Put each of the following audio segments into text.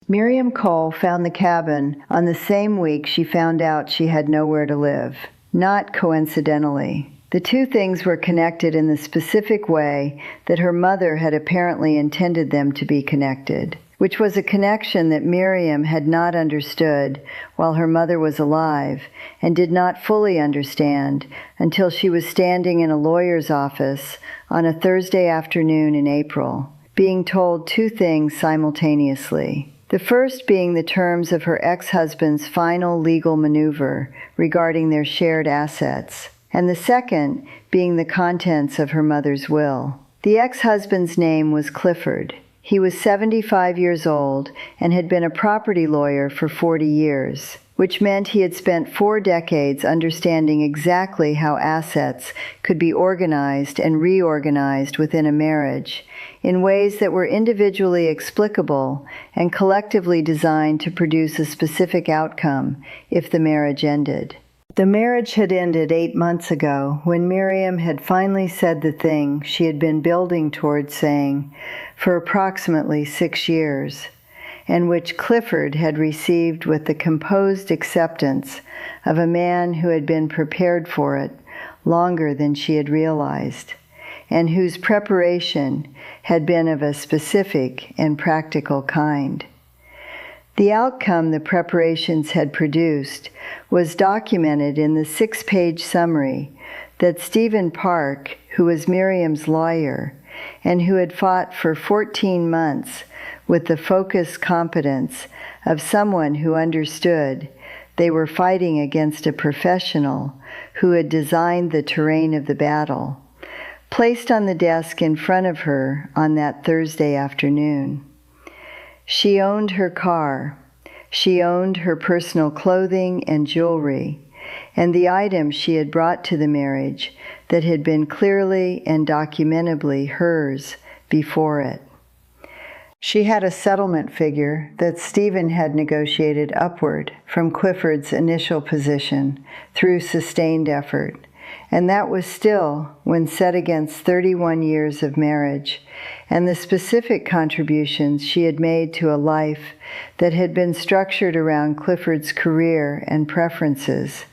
Miriam Cole found the cabin on the same week she found out she had nowhere to live. Not coincidentally. The two things were connected in the specific way that her mother had apparently intended them to be connected, which was a connection that Miriam had not understood while her mother was alive and did not fully understand until she was standing in a lawyer's office on a Thursday afternoon in April, being told two things simultaneously. The first being the terms of her ex-husband's final legal maneuver regarding their shared assets, and the second being the contents of her mother's will. The ex-husband's name was Clifford. He was 75 years old and had been a property lawyer for 40 years, which meant he had spent 4 decades understanding exactly how assets could be organized and reorganized within a marriage in ways that were individually explicable and collectively designed to produce a specific outcome if the marriage ended. The marriage had ended 8 months ago when Miriam had finally said the thing she had been building towards saying for approximately 6 years, and which Clifford had received with the composed acceptance of a man who had been prepared for it longer than she had realized, and whose preparation had been of a specific and practical kind. The outcome the preparations had produced was documented in the 6-page summary that Stephen Park, who was Miriam's lawyer and who had fought for 14 months with the focused competence of someone who understood they were fighting against a professional who had designed the terrain of the battle, placed on the desk in front of her on that Thursday afternoon. She owned her car. She owned her personal clothing and jewelry, and the items she had brought to the marriage that had been clearly and documentably hers before it. She had a settlement figure that Stephen had negotiated upward from Clifford's initial position through sustained effort, and that was still, when set against 31 years of marriage and the specific contributions she had made to a life that had been structured around Clifford's career and preferences,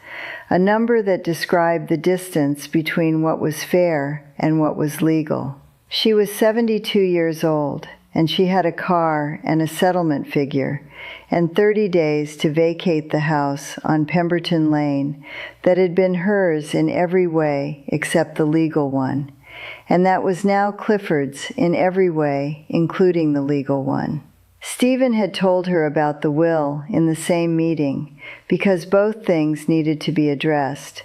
a number that described the distance between what was fair and what was legal. She was 72 years old, and she had a car and a settlement figure, and 30 days to vacate the house on Pemberton Lane that had been hers in every way except the legal one, and that was now Clifford's in every way, including the legal one. Stephen had told her about the will in the same meeting because both things needed to be addressed,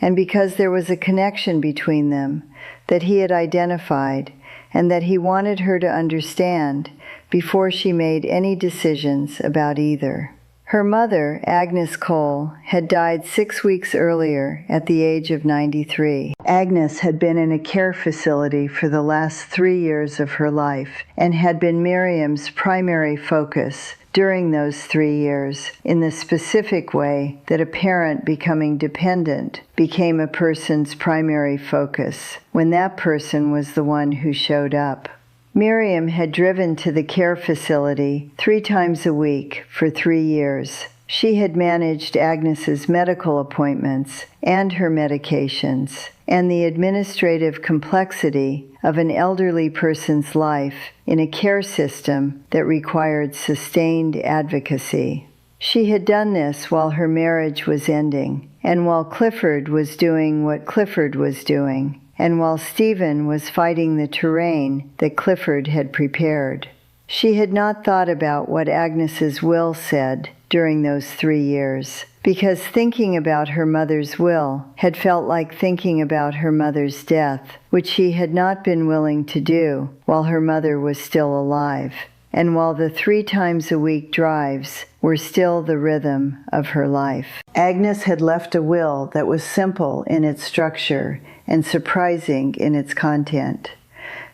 and because there was a connection between them that he had identified and that he wanted her to understand before she made any decisions about either. Her mother, Agnes Cole, had died 6 weeks earlier at the age of 93. Agnes had been in a care facility for the last 3 years of her life and had been Miriam's primary focus during those 3 years in the specific way that a parent becoming dependent became a person's primary focus when that person was the one who showed up. Miriam had driven to the care facility 3 times a week for 3 years. She had managed Agnes's medical appointments and her medications and the administrative complexity of an elderly person's life in a care system that required sustained advocacy. She had done this while her marriage was ending, and while Clifford was doing what Clifford was doing, and while Stephen was fighting the terrain that Clifford had prepared. She had not thought about what Agnes's will said during those 3 years, because thinking about her mother's will had felt like thinking about her mother's death, which she had not been willing to do while her mother was still alive, and while the 3 times a week drives were still the rhythm of her life. Agnes had left a will that was simple in its structure and surprising in its content.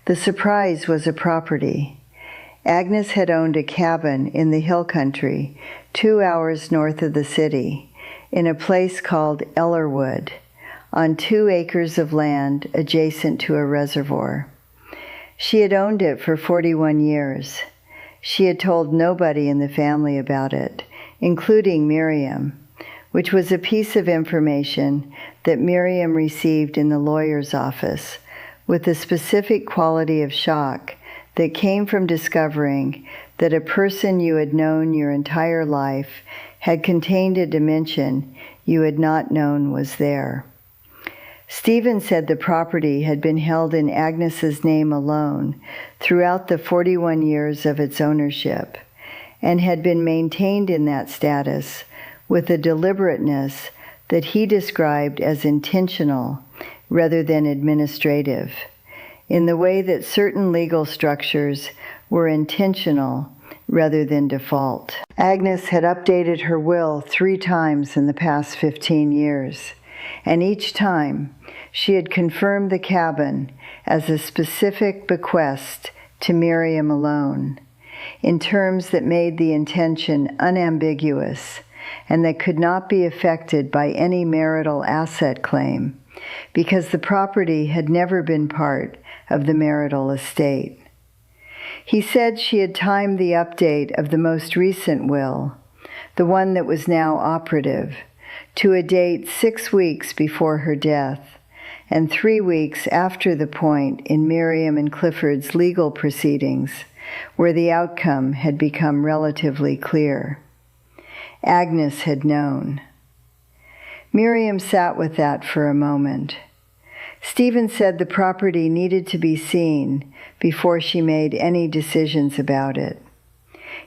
The surprise was a property. Agnes had owned a cabin in the hill country 2 hours north of the city in a place called Ellerwood on 2 acres of land adjacent to a reservoir. She had owned it for 41 years. She had told nobody in the family about it, including Miriam, which was a piece of information that Miriam received in the lawyer's office with a specific quality of shock that came from discovering that a person you had known your entire life had contained a dimension you had not known was there. Stephen said the property had been held in Agnes's name alone throughout the 41 years of its ownership, and had been maintained in that status with a deliberateness that he described as intentional rather than administrative, in the way that certain legal structures were intentional rather than default. Agnes had updated her will 3 times in the past 15 years, and each time she had confirmed the cabin as a specific bequest to Miriam alone, in terms that made the intention unambiguous and that could not be affected by any marital asset claim, because the property had never been part of the marital estate. He said she had timed the update of the most recent will, the one that was now operative, to a date 6 weeks before her death, and 3 weeks after the point in Miriam and Clifford's legal proceedings where the outcome had become relatively clear. Agnes had known. Miriam sat with that for a moment. Stephen said the property needed to be seen before she made any decisions about it.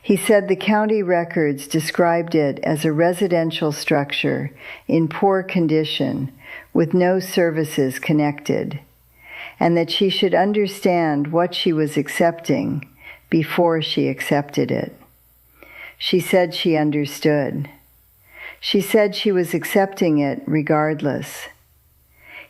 He said the county records described it as a residential structure in poor condition with no services connected, and that she should understand what she was accepting before she accepted it. She said she understood. She said she was accepting it regardless.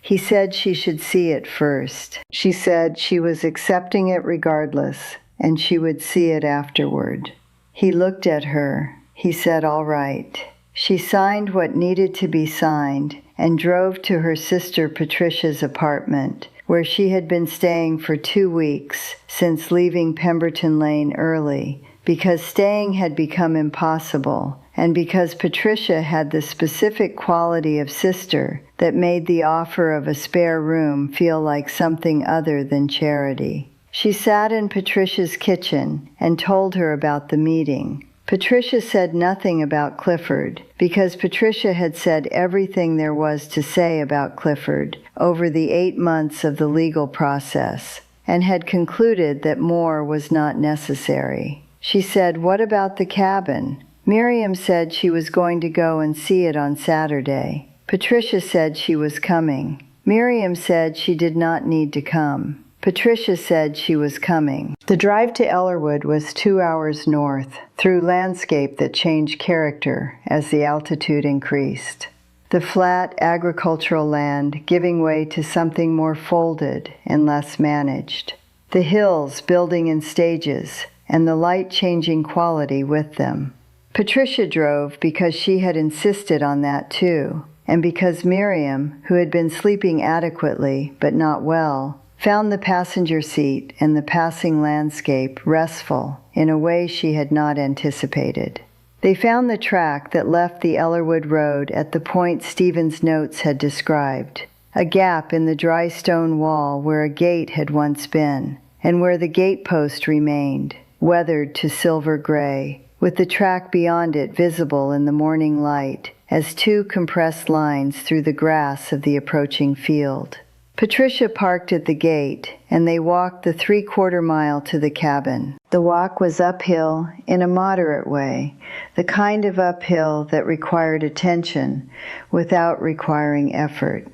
He said she should see it first. She said she was accepting it regardless, and she would see it afterward. He looked at her. He said, "All right." She signed what needed to be signed and drove to her sister Patricia's apartment, where she had been staying for 2 weeks since leaving Pemberton Lane early, because staying had become impossible, and because Patricia had the specific quality of sister that made the offer of a spare room feel like something other than charity. She sat in Patricia's kitchen and told her about the meeting. Patricia said nothing about Clifford, because Patricia had said everything there was to say about Clifford over the 8 months of the legal process, and had concluded that more was not necessary. She said, "What about the cabin?" Miriam said she was going to go and see it on Saturday. Patricia said she was coming. Miriam said she did not need to come. Patricia said she was coming. The drive to Ellerwood was 2 hours north, through landscape that changed character as the altitude increased. The flat agricultural land giving way to something more folded and less managed. The hills building in stages, and the light-changing quality with them. Patricia drove because she had insisted on that too, and because Miriam, who had been sleeping adequately but not well, found the passenger seat and the passing landscape restful in a way she had not anticipated. They found the track that left the Ellerwood Road at the point Stephen's notes had described, a gap in the dry stone wall where a gate had once been, and where the gatepost remained, weathered to silver gray, with the track beyond it visible in the morning light as 2 compressed lines through the grass of the approaching field. Patricia parked at the gate, and they walked the 3/4 mile to the cabin. The walk was uphill in a moderate way, the kind of uphill that required attention without requiring effort.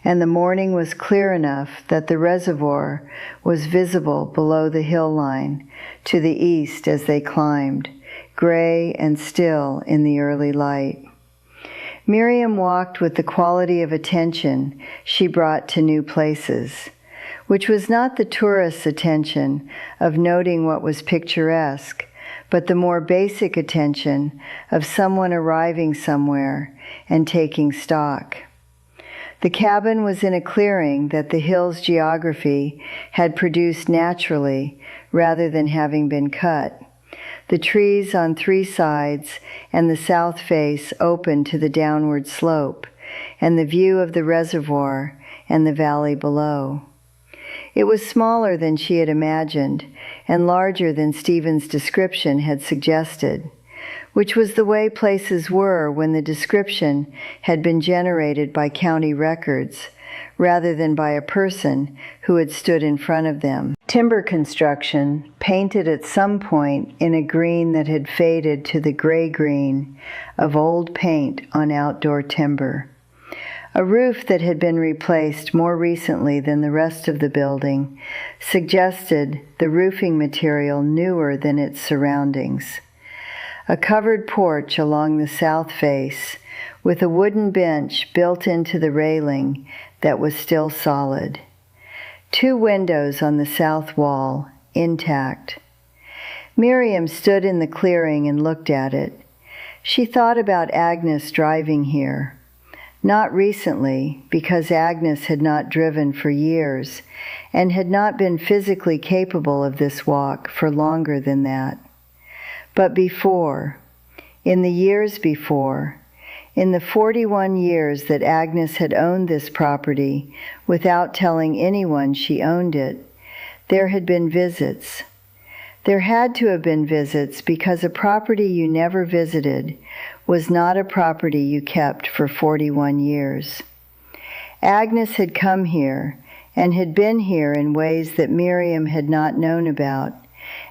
And the morning was clear enough that the reservoir was visible below the hill line to the east as they climbed, gray and still in the early light. Miriam walked with the quality of attention she brought to new places, which was not the tourist's attention of noting what was picturesque, but the more basic attention of someone arriving somewhere and taking stock. The cabin was in a clearing that the hill's geography had produced naturally rather than having been cut, the trees on three sides, and the south face open to the downward slope, and the view of the reservoir and the valley below. It was smaller than she had imagined, and larger than Stephen's description had suggested, which was the way places were when the description had been generated by county records, rather than by a person who had stood in front of them. Timber construction, painted at some point in a green that had faded to the gray-green of old paint on outdoor timber. A roof that had been replaced more recently than the rest of the building suggested the roofing material newer than its surroundings. A covered porch along the south face, with a wooden bench built into the railing that was still solid. 2 windows on the south wall, intact. Miriam stood in the clearing and looked at it. She thought about Agnes driving here. Not recently, because Agnes had not driven for years and had not been physically capable of this walk for longer than that. But before, in the years before, in the 41 years that Agnes had owned this property without telling anyone she owned it, there had been visits. There had to have been visits because a property you never visited was not a property you kept for 41 years. Agnes had come here and had been here in ways that Miriam had not known about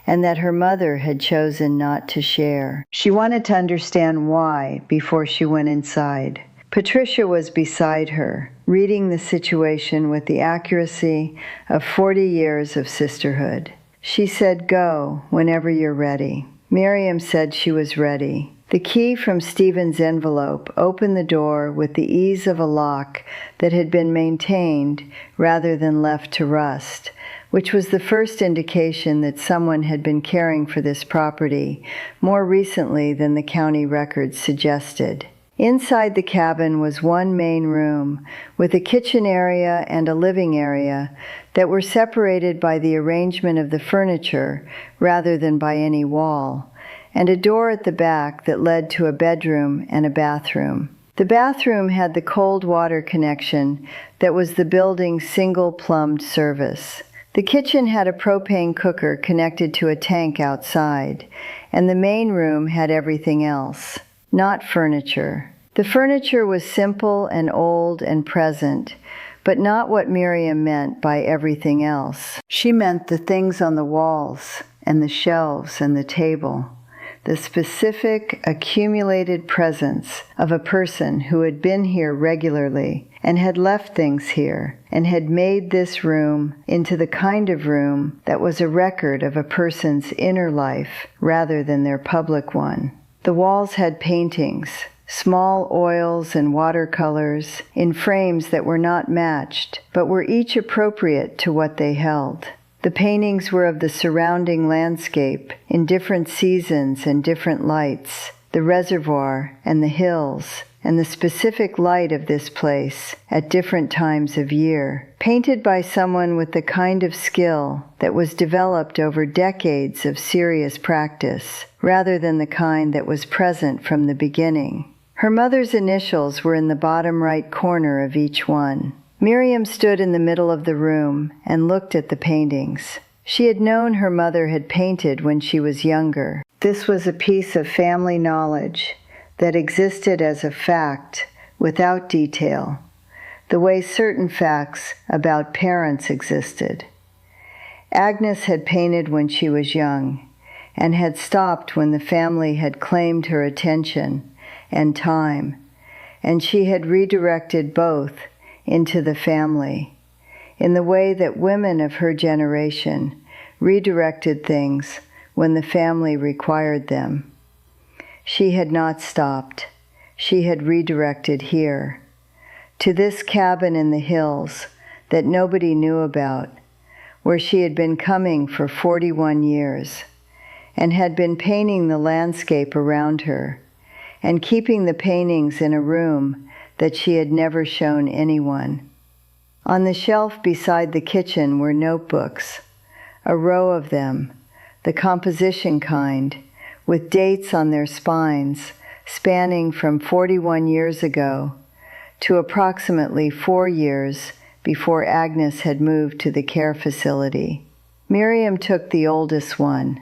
and that her mother had chosen not to share. She wanted to understand why before she went inside. Patricia was beside her, reading the situation with the accuracy of 40 years of sisterhood. She said, "Go whenever you're ready." Miriam said she was ready. The key from Stephen's envelope opened the door with the ease of a lock that had been maintained rather than left to rust, which was the first indication that someone had been caring for this property more recently than the county records suggested. Inside the cabin was one main room, with a kitchen area and a living area that were separated by the arrangement of the furniture rather than by any wall, and a door at the back that led to a bedroom and a bathroom. The bathroom had the cold water connection that was the building's single plumbed service. The kitchen had a propane cooker connected to a tank outside, and the main room had everything else. Not furniture. The furniture was simple and old and present, but not what Miriam meant by everything else. She meant the things on the walls and the shelves and the table, the specific accumulated presence of a person who had been here regularly and had left things here and had made this room into the kind of room that was a record of a person's inner life rather than their public one. The walls had paintings, small oils and watercolors in frames that were not matched, but were each appropriate to what they held. The paintings were of the surrounding landscape in different seasons and different lights, the reservoir and the hills, and the specific light of this place at different times of year, painted by someone with the kind of skill that was developed over decades of serious practice, rather than the kind that was present from the beginning. Her mother's initials were in the bottom right corner of each one. Miriam stood in the middle of the room and looked at the paintings. She had known her mother had painted when she was younger. This was a piece of family knowledge that existed as a fact without detail, the way certain facts about parents existed. Agnes had painted when she was young and had stopped when the family had claimed her attention and time, and she had redirected both into the family, in the way that women of her generation redirected things when the family required them. She had not stopped. She had redirected here, to this cabin in the hills that nobody knew about, where she had been coming for 41 years, and had been painting the landscape around her, and keeping the paintings in a room that she had never shown anyone. On the shelf beside the kitchen were notebooks, a row of them, the composition kind, with dates on their spines spanning from 41 years ago to approximately 4 years before Agnes had moved to the care facility. Miriam took the oldest one,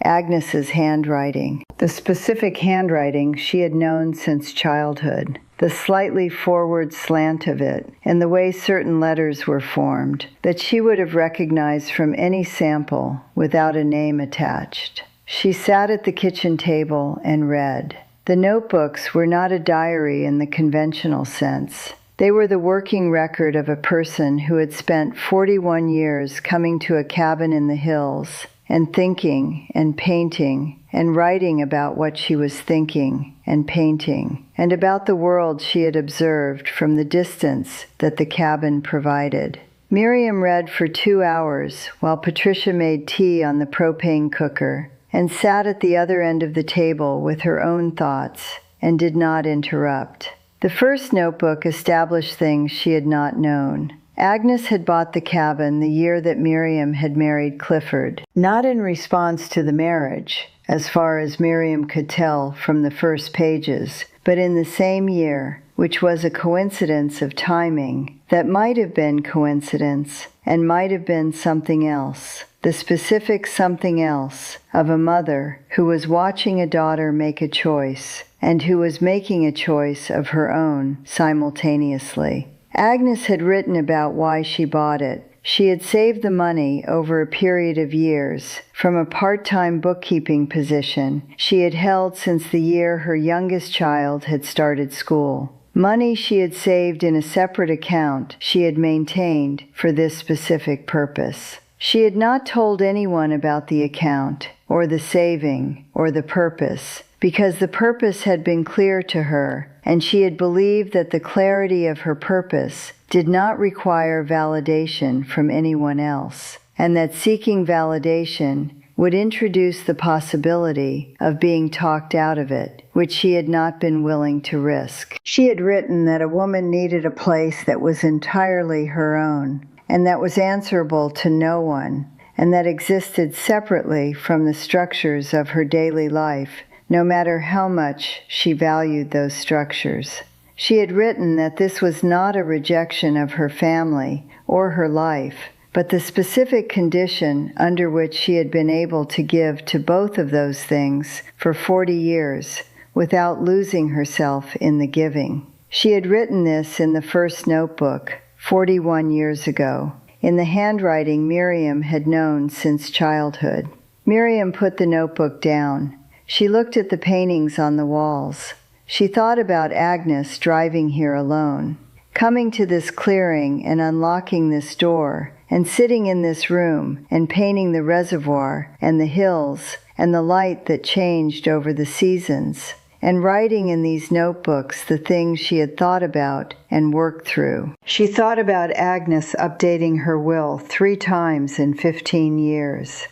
Agnes's handwriting, the specific handwriting she had known since childhood, the slightly forward slant of it, and the way certain letters were formed that she would have recognized from any sample without a name attached. She sat at the kitchen table and read. The notebooks were not a diary in the conventional sense. They were the working record of a person who had spent 41 years coming to a cabin in the hills and thinking and painting and writing about what she was thinking and painting and about the world she had observed from the distance that the cabin provided. Miriam read for 2 hours while Patricia made tea on the propane cooker and sat at the other end of the table with her own thoughts and did not interrupt. The first notebook established things she had not known. Agnes had bought the cabin the year that Miriam had married Clifford, not in response to the marriage, as far as Miriam could tell from the first pages, but in the same year, which was a coincidence of timing that might have been coincidence and might have been something else. The specific something else of a mother who was watching a daughter make a choice and who was making a choice of her own simultaneously. Agnes had written about why she bought it. She had saved the money over a period of years from a part-time bookkeeping position she had held since the year her youngest child had started school. Money she had saved in a separate account she had maintained for this specific purpose. She had not told anyone about the account, or the saving, or the purpose, because the purpose had been clear to her, and she had believed that the clarity of her purpose did not require validation from anyone else, and that seeking validation would introduce the possibility of being talked out of it, which she had not been willing to risk. She had written that a woman needed a place that was entirely her own, and that was answerable to no one, and that existed separately from the structures of her daily life, no matter how much she valued those structures. She had written that this was not a rejection of her family or her life, but the specific condition under which she had been able to give to both of those things for 40 years without losing herself in the giving. She had written this in the first notebook 41 years ago, in the handwriting Miriam had known since childhood. Miriam put the notebook down. She looked at the paintings on the walls. She thought about Agnes driving here alone, coming to this clearing and unlocking this door, and sitting in this room and painting the reservoir and the hills and the light that changed over the seasons, and writing in these notebooks the things she had thought about and worked through. She thought about Agnes updating her will 3 times in 15 years,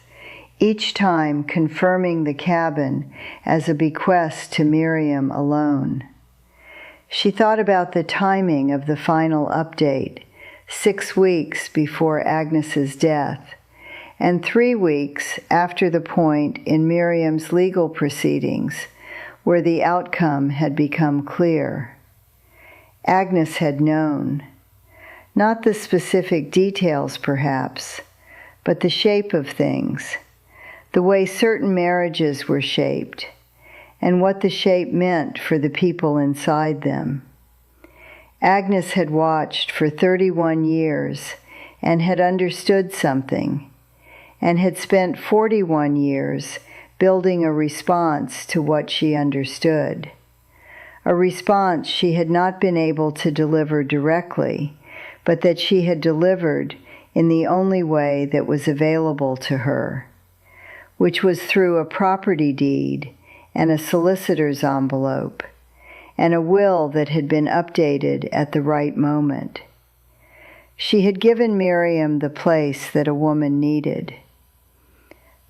each time confirming the cabin as a bequest to Miriam alone. She thought about the timing of the final update, 6 weeks before Agnes's death, and 3 weeks after the point in Miriam's legal proceedings where the outcome had become clear. Agnes had known, not the specific details perhaps, but the shape of things, the way certain marriages were shaped, and what the shape meant for the people inside them. Agnes had watched for 31 years and had understood something, and had spent 41 years building a response to what she understood, a response she had not been able to deliver directly, but that she had delivered in the only way that was available to her, which was through a property deed and a solicitor's envelope, and a will that had been updated at the right moment. She had given Miriam the place that a woman needed.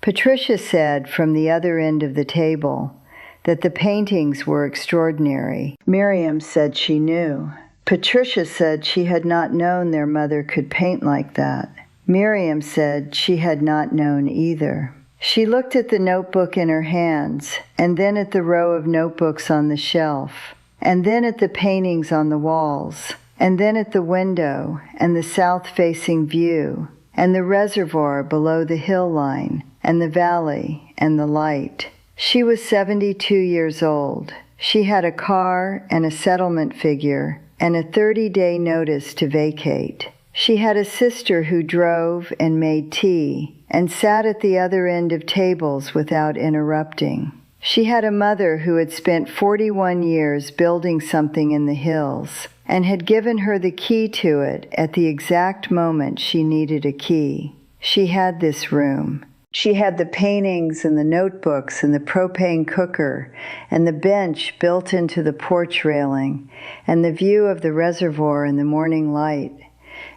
Patricia said from the other end of the table that the paintings were extraordinary. Miriam said she knew. Patricia said she had not known their mother could paint like that. Miriam said she had not known either. She looked at the notebook in her hands, and then at the row of notebooks on the shelf, and then at the paintings on the walls, and then at the window and the south-facing view, and the reservoir below the hill line, and the valley and the light. She was 72 years old. She had a car and a settlement figure and a 30-day notice to vacate. She had a sister who drove and made tea and sat at the other end of tables without interrupting. She had a mother who had spent 41 years building something in the hills and had given her the key to it at the exact moment she needed a key. She had this room. She had the paintings and the notebooks and the propane cooker and the bench built into the porch railing and the view of the reservoir in the morning light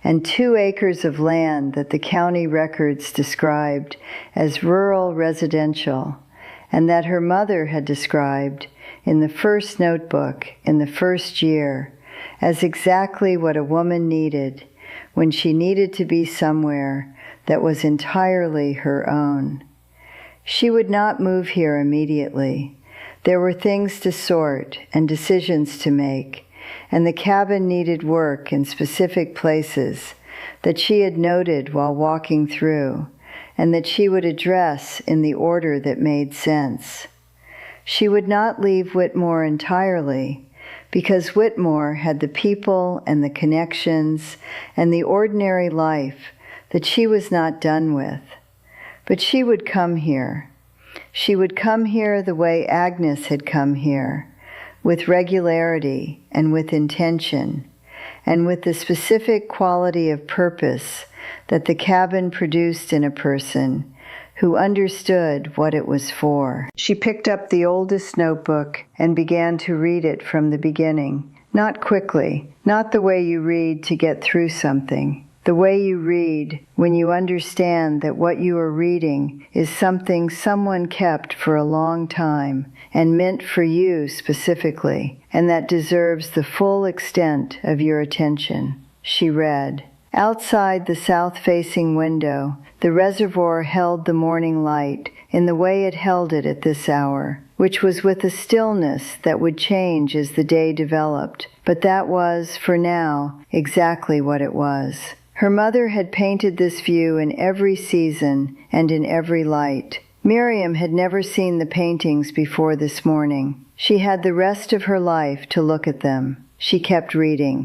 and 2 acres of land that the county records described as rural residential and that her mother had described in the first notebook in the first year as exactly what a woman needed when she needed to be somewhere that was entirely her own. She would not move here immediately. There were things to sort and decisions to make, and the cabin needed work in specific places that she had noted while walking through, and that she would address in the order that made sense. She would not leave Whitmore entirely, because Whitmore had the people and the connections and the ordinary life that she was not done with. But she would come here. She would come here the way Agnes had come here, with regularity and with intention, and with the specific quality of purpose that the cabin produced in a person who understood what it was for. She picked up the oldest notebook and began to read it from the beginning, not quickly, not the way you read to get through something, the way you read when you understand that what you are reading is something someone kept for a long time and meant for you specifically, and that deserves the full extent of your attention. She read. Outside the south-facing window, the reservoir held the morning light in the way it held it at this hour, which was with a stillness that would change as the day developed, but that was, for now, exactly what it was. Her mother had painted this view in every season and in every light. Miriam had never seen the paintings before this morning. She had the rest of her life to look at them. She kept reading.